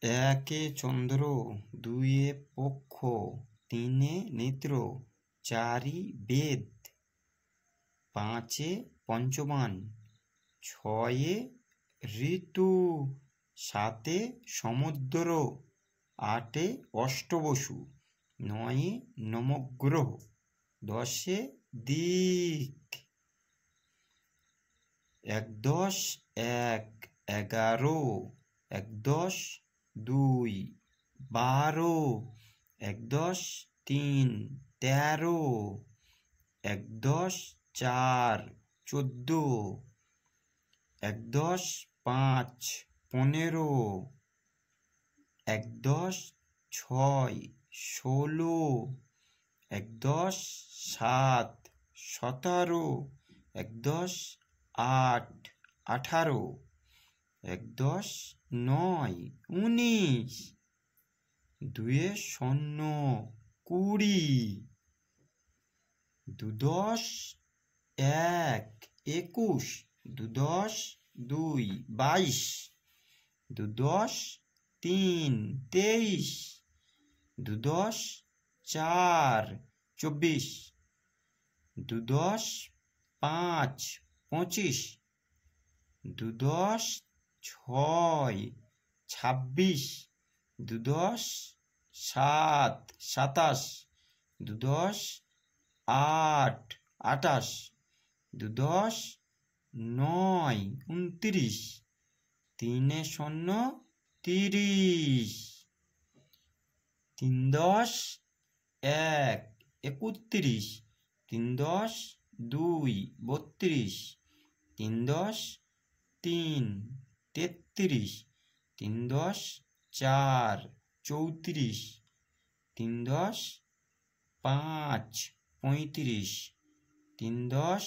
একে চন্দ্র, দুইয়ে পক্ষ, তিনে নেত্র, চারি বেদ, পাঁচে পঞ্চবান, ছয়ে ঋতু, সাতে সমুদ্র, আটে অষ্টবসু, নয়ে নবগ্রহ, দশে দিক। একদশ এক, 11, একদশ দুই, 12, একদশ তিন, 13, একদশ চার, 14, একদশ পাঁচ, 15, একদশ ছয়, 16, একদশ সাত, 17, একদশ আট, 18, একদশ নয়, 19, দুয়ে শূন্য, 20, দুদশ এক, 21, দুদশ দুই, 22, দুদশ তিন, 23, দুদশ চার, 24, দুদশ পাঁচ, 25, দুদশ ছয়, 26, দুদশ সাত, 27, দুদশ আট, 28, দুদশ নয়, 29, তিনে শূন্য, 30, তিনদশ এক, 31, তিনদশ দুই, 32, তিনদশ তিন, 33, তিনদশ চার, 34, তিনদশ পাঁচ, 35, তিনদশ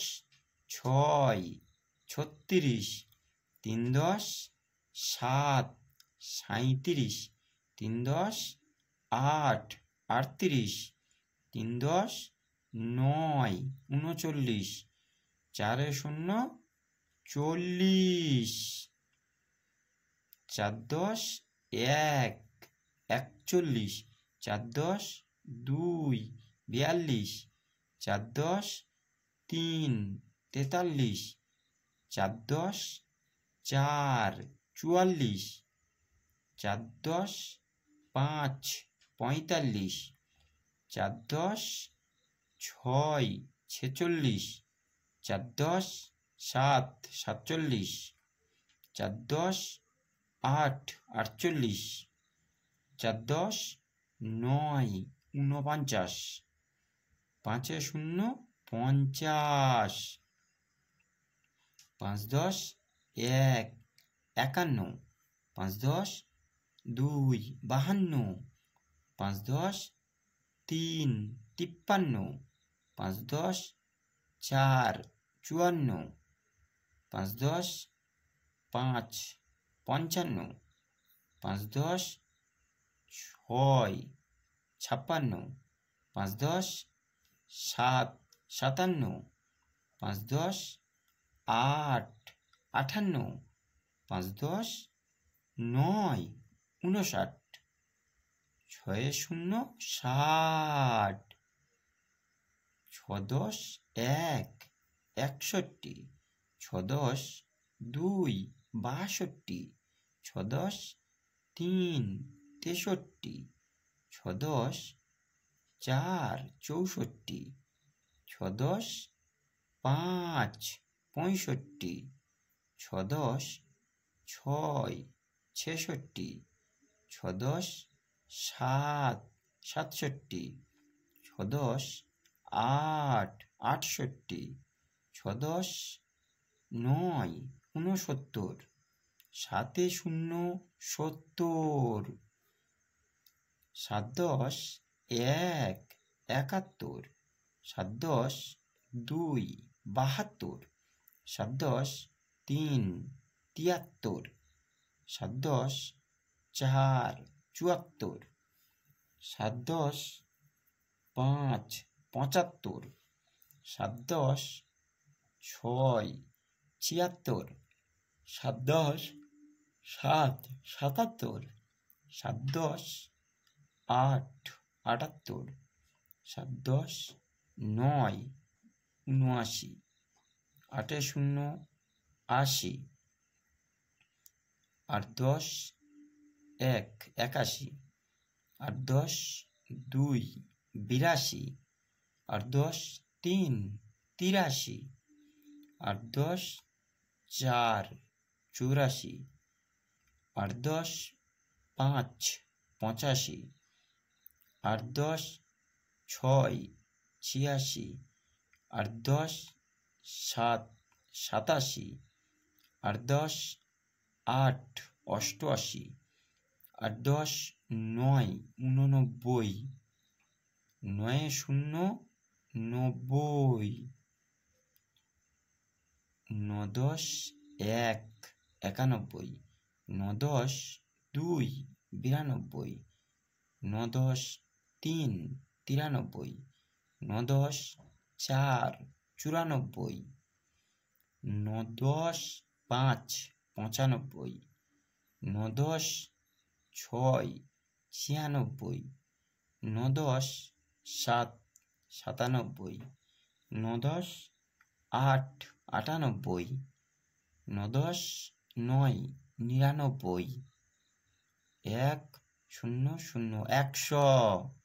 ছয়, 36, তিনদশ সাত, 37, তিনদশ আট, 38, তিনদশ নয়, 39, চারে শূন্য, 40, চারদশ এক, 41, চারদশ দুই, 42, চারদশ তিন, 43, চারদশ চার, 44, চারদশ পাঁচ, 45, চারদশ ছয়, 46, চারদশ সাত, 47, চারদশ আট, 48, চারদশ নয়, 49, পাঁচে শূন্য, 50, পাঁচদশ এক, 51, পাঁচদশ দুই, 52, পাঁচদশ তিন, 53, পাঁচদশ চার, 54, পাঁচদশ পাঁচ, 55, পাঁচদশ ছয়, 56, পাঁচদশ সাত, 57, পাঁচদশ আট, 58, পাঁচদশ নয়, 59, ছয়ে শূন্য, 60, ছদশ এক, 61, ছদশ দুই, 62, ছদশ তিন, 63, ছদশ চার, 64, ছদশ পাঁচ, 65, ছদশ ছয়, 66, ছদশ সাত, 67, ছদশ আট, 68, ছদশ নয়, 69, সাতে শূন্য, 70, সাতদশ এক, 71, সাতদশ দুই, 72, সাতদশ তিন, 73, সাতদশ চার, 74, সাতদশ পাঁচ, 75, সাতদশ ছয়, 76, সাতদশ সাত, 77, সাত দশ আট, 78, সাত দশ নয়, 79, 8 শূন্য 80, 8 10 1, 81, 8 10 2, 82, 8 10 3, 83, 8 10 4, 84, 8 10 5, 85, 8 10 6, 86, 8 10 7, 87, 8 10 8, 88, 8 10 9, 89, 9 শূন্য 90, 9 10 1, 91, 9 10 2, 92, 9 10 3, 93, 9 10 4, 94, 9 10 5, 95, 9 10 6, 96, 9 10 7, 97, 9 10 8, 98, 9 10 9, 99, 1 0 0, 100।